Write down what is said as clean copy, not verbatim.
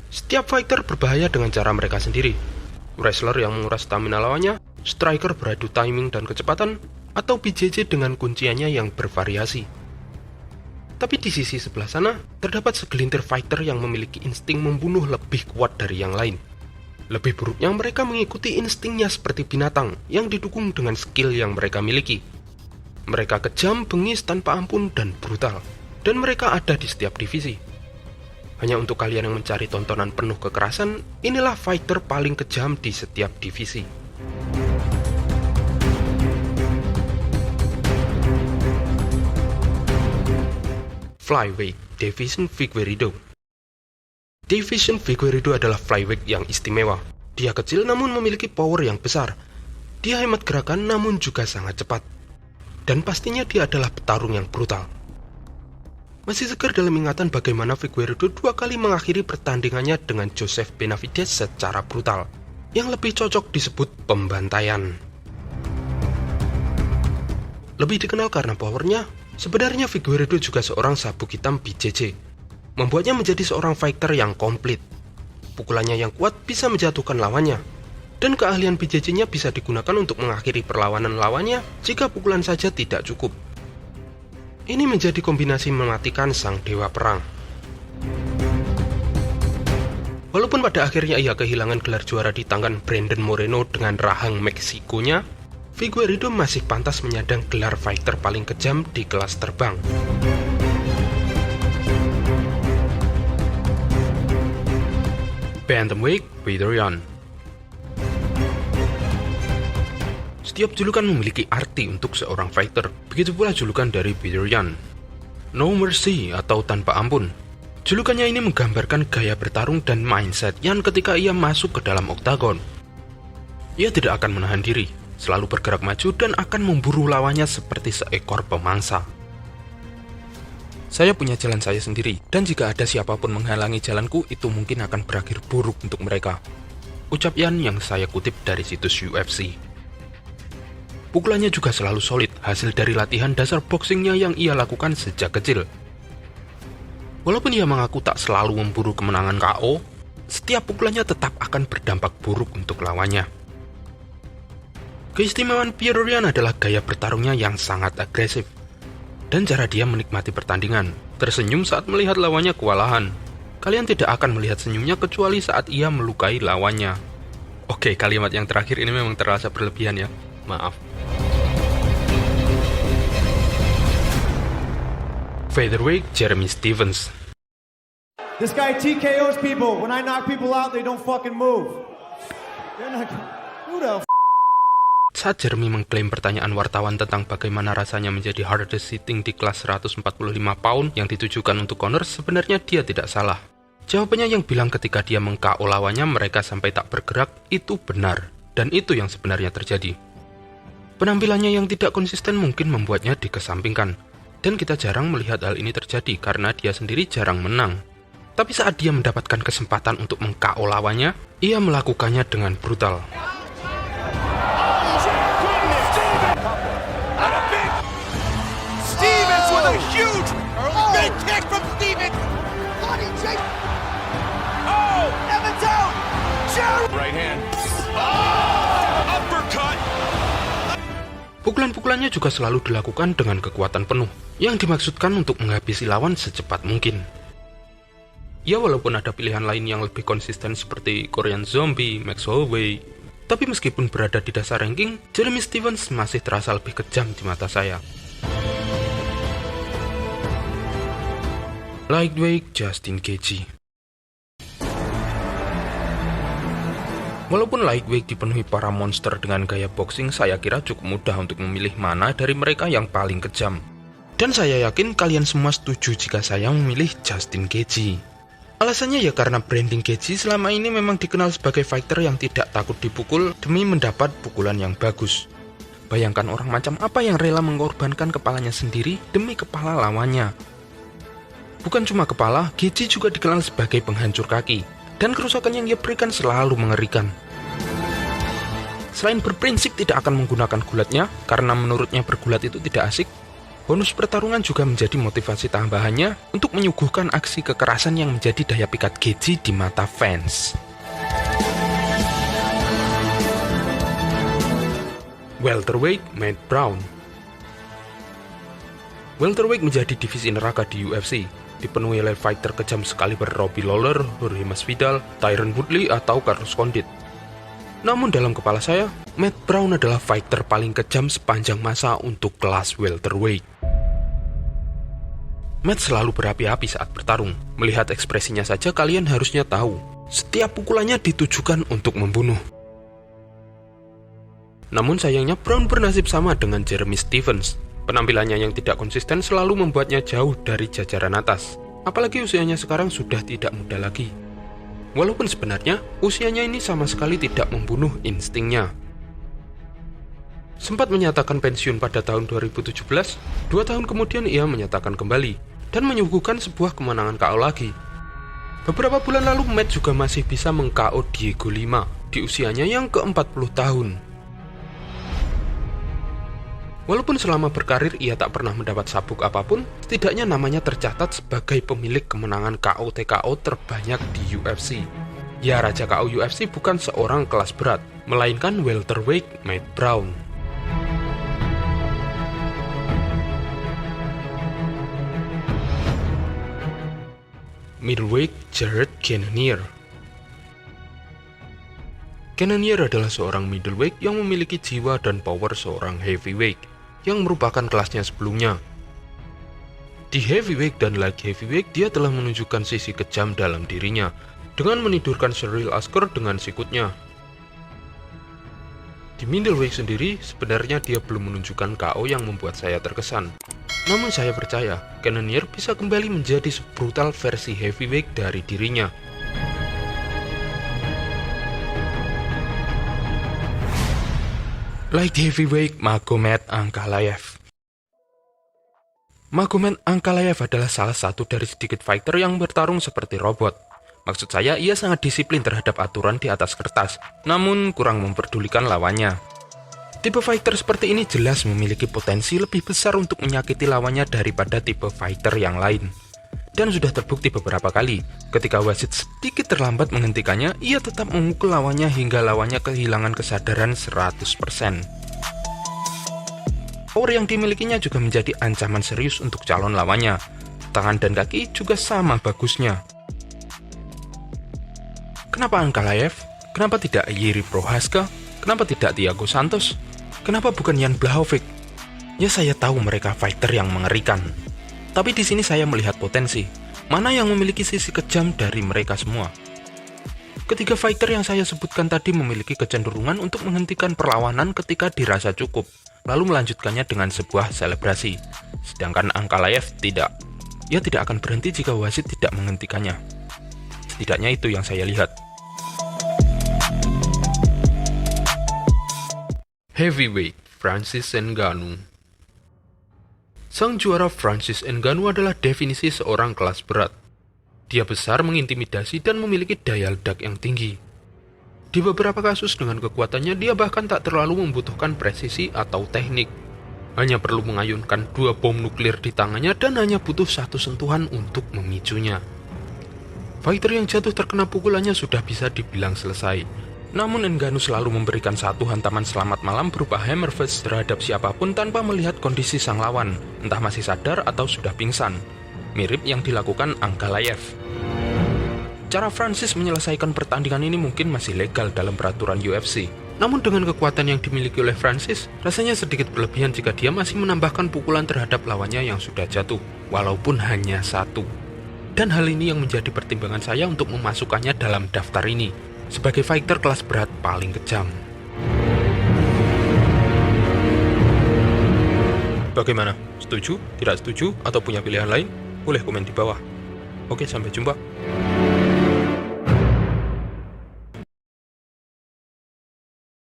Setiap fighter berbahaya dengan cara mereka sendiri. Wrestler yang menguras stamina lawannya, striker beradu timing dan kecepatan, atau BJJ dengan kunciannya yang bervariasi. Tapi di sisi sebelah sana, terdapat segelintir fighter yang memiliki insting membunuh lebih kuat dari yang lain. Lebih buruknya mereka mengikuti instingnya seperti binatang yang didukung dengan skill yang mereka miliki. Mereka kejam, bengis tanpa ampun, dan brutal. Dan mereka ada di setiap divisi. Hanya untuk kalian yang mencari tontonan penuh kekerasan, inilah fighter paling kejam di setiap divisi. Flyweight Deiveson Figueiredo. Deiveson Figueiredo adalah flyweight yang istimewa. Dia kecil namun memiliki power yang besar. Dia hemat gerakan namun juga sangat cepat. Dan pastinya dia adalah petarung yang brutal. Masih segar dalam ingatan bagaimana Figueiredo 2 kali mengakhiri pertandingannya dengan Joseph Benavidez secara brutal, yang lebih cocok disebut pembantaian. Lebih dikenal karena powernya, sebenarnya Figueiredo juga seorang sabuk hitam BJJ, membuatnya menjadi seorang fighter yang komplit. Pukulannya yang kuat bisa menjatuhkan lawannya, dan keahlian BJJ-nya bisa digunakan untuk mengakhiri perlawanan lawannya jika pukulan saja tidak cukup. Ini menjadi kombinasi mematikan sang dewa perang. Walaupun pada akhirnya ia kehilangan gelar juara di tangan Brandon Moreno dengan rahang Meksikonya, Figueiredo masih pantas menyandang gelar fighter paling kejam di kelas terbang. Bantamweight Petr Yan. Setiap julukan memiliki arti untuk seorang fighter, begitu pula julukan dari Petr Yan. No Mercy atau tanpa ampun. Julukannya ini menggambarkan gaya bertarung dan mindset Yan ketika ia masuk ke dalam oktagon. Ia tidak akan menahan diri, selalu bergerak maju dan akan memburu lawannya seperti seekor pemangsa. Saya punya jalan saya sendiri, dan jika ada siapapun menghalangi jalanku, itu mungkin akan berakhir buruk untuk mereka. Ucap Yan yang saya kutip dari situs UFC. Pukulannya juga selalu solid, hasil dari latihan dasar boxingnya yang ia lakukan sejak kecil. Walaupun ia mengaku tak selalu memburu kemenangan KO, setiap pukulannya tetap akan berdampak buruk untuk lawannya. Keistimewaan Petr Yan adalah gaya bertarungnya yang sangat agresif, dan cara dia menikmati pertandingan, tersenyum saat melihat lawannya kewalahan. Kalian tidak akan melihat senyumnya kecuali saat ia melukai lawannya. Oke, kalimat yang terakhir ini memang terasa berlebihan ya, maaf. Featherweight Jeremy Stephens. This guy TKOs people. When I knock people out, they don't fucking move. Who the Saat Jeremy mengklaim pertanyaan wartawan tentang bagaimana rasanya menjadi hardest hitting di kelas 145 pound yang ditujukan untuk Conor, sebenarnya dia tidak salah. Jawabannya yang bilang ketika dia meng-KO lawannya mereka sampai tak bergerak itu benar, dan itu yang sebenarnya terjadi. Penampilannya yang tidak konsisten mungkin membuatnya dikesampingkan, dan kita jarang melihat hal ini terjadi karena dia sendiri jarang menang. Tapi saat dia mendapatkan kesempatan untuk meng-KO lawannya, ia melakukannya dengan brutal. Huge big kick from Steven. Oh, Evans out. Right hand. Oh, uppercut. Pukulan-pukulannya juga selalu dilakukan dengan kekuatan penuh, yang dimaksudkan untuk menghabisi lawan secepat mungkin. Ya, walaupun ada pilihan lain yang lebih konsisten seperti Korean Zombie, Max Holloway, tapi meskipun berada di dasar ranking, Jeremy Stephens masih terasa lebih kejam di mata saya. Lightweight Justin Gaethje. Walaupun lightweight dipenuhi para monster dengan gaya boxing, saya kira cukup mudah untuk memilih mana dari mereka yang paling kejam. Dan saya yakin kalian semua setuju jika saya memilih Justin Gaethje. Alasannya ya karena branding Gaethje selama ini memang dikenal sebagai fighter yang tidak takut dipukul demi mendapat pukulan yang bagus. Bayangkan orang macam apa yang rela mengorbankan kepalanya sendiri demi kepala lawannya. Bukan cuma kepala, Gaethje juga dikenal sebagai penghancur kaki, dan kerusakan yang ia berikan selalu mengerikan. Selain berprinsip tidak akan menggunakan gulatnya, karena menurutnya bergulat itu tidak asik, Bonus pertarungan juga menjadi motivasi tambahannya untuk menyuguhkan aksi kekerasan yang menjadi daya pikat Geji di mata fans. Welterweight Matt Brown. Welterweight menjadi divisi neraka di UFC, dipenuhi oleh fighter kejam sekaliber Robbie Lawler, Jorge Masvidal, Tyron Woodley, atau Carlos Condit. Namun dalam kepala saya, Matt Brown adalah fighter paling kejam sepanjang masa untuk kelas welterweight. Matt selalu berapi-api saat bertarung. Melihat ekspresinya saja kalian harusnya tahu, setiap pukulannya ditujukan untuk membunuh. Namun sayangnya Brown bernasib sama dengan Jeremy Stephens. Penampilannya yang tidak konsisten selalu membuatnya jauh dari jajaran atas. Apalagi usianya sekarang sudah tidak muda lagi. Walaupun sebenarnya usianya ini sama sekali tidak membunuh instingnya. Sempat menyatakan pensiun pada tahun 2017, 2 tahun kemudian ia menyatakan kembali dan menyuguhkan sebuah kemenangan KO lagi. Beberapa bulan lalu Matt juga masih bisa meng-KO Diego Lima di usianya yang ke-40 tahun. Walaupun selama berkarir ia tak pernah mendapat sabuk apapun, setidaknya namanya tercatat sebagai pemilik kemenangan KO TKO terbanyak di UFC. Ya, Raja KO UFC bukan seorang kelas berat, melainkan welterweight Matt Brown. Middleweight Jared Cannonier. Cannonier adalah seorang middleweight yang memiliki jiwa dan power seorang heavyweight, yang merupakan kelasnya sebelumnya. Di heavyweight dan light heavyweight dia telah menunjukkan sisi kejam dalam dirinya, dengan menidurkan Cyril Asker dengan sikutnya. Di middleweight sendiri, sebenarnya dia belum menunjukkan KO yang membuat saya terkesan. Namun saya percaya, Cannonier bisa kembali menjadi sebrutal versi heavyweight dari dirinya. Light heavyweight Magomed Ankalaev. Magomed Ankalaev adalah salah satu dari sedikit fighter yang bertarung seperti robot. Maksud saya, ia sangat disiplin terhadap aturan di atas kertas, namun kurang memperdulikan lawannya. Tipe fighter seperti ini jelas memiliki potensi lebih besar untuk menyakiti lawannya daripada tipe fighter yang lain. Dan sudah terbukti beberapa kali, ketika wasit sedikit terlambat menghentikannya, ia tetap memukul lawannya hingga lawannya kehilangan kesadaran 100%. Power yang dimilikinya juga menjadi ancaman serius untuk calon lawannya. Tangan dan kaki juga sama bagusnya. Kenapa Ankalaev? Kenapa tidak Jiří Procházka? Kenapa tidak Thiago Santos? Kenapa bukan Jan Blachowicz? Ya, saya tahu mereka fighter yang mengerikan. Tapi di sini saya melihat potensi. Mana yang memiliki sisi kejam dari mereka semua? Ketiga fighter yang saya sebutkan tadi memiliki kecenderungan untuk menghentikan perlawanan ketika dirasa cukup, lalu melanjutkannya dengan sebuah selebrasi. Sedangkan Ankalaev tidak. Ia tidak akan berhenti jika wasit tidak menghentikannya. Setidaknya itu yang saya lihat. Heavyweight Francis Ngannou. Sang juara Francis Ngannou adalah definisi seorang kelas berat. Dia besar, mengintimidasi, dan memiliki daya ledak yang tinggi. Di beberapa kasus dengan kekuatannya, dia bahkan tak terlalu membutuhkan presisi atau teknik. Hanya perlu mengayunkan 2 bom nuklir di tangannya dan hanya butuh 1 sentuhan untuk memicunya. Fighter yang jatuh terkena pukulannya sudah bisa dibilang selesai. Namun Ngannou selalu memberikan 1 hantaman selamat malam berupa hammer fist terhadap siapapun tanpa melihat kondisi sang lawan, entah masih sadar atau sudah pingsan. Mirip yang dilakukan Ankalaev. Cara Francis menyelesaikan pertandingan ini mungkin masih legal dalam peraturan UFC. Namun dengan kekuatan yang dimiliki oleh Francis, rasanya sedikit berlebihan jika dia masih menambahkan pukulan terhadap lawannya yang sudah jatuh, walaupun hanya 1. Dan hal ini yang menjadi pertimbangan saya untuk memasukkannya dalam daftar ini, sebagai fighter kelas berat paling kejam. Bagaimana? Setuju? Tidak setuju? Atau punya pilihan lain? Boleh komen di bawah. Oke, sampai jumpa.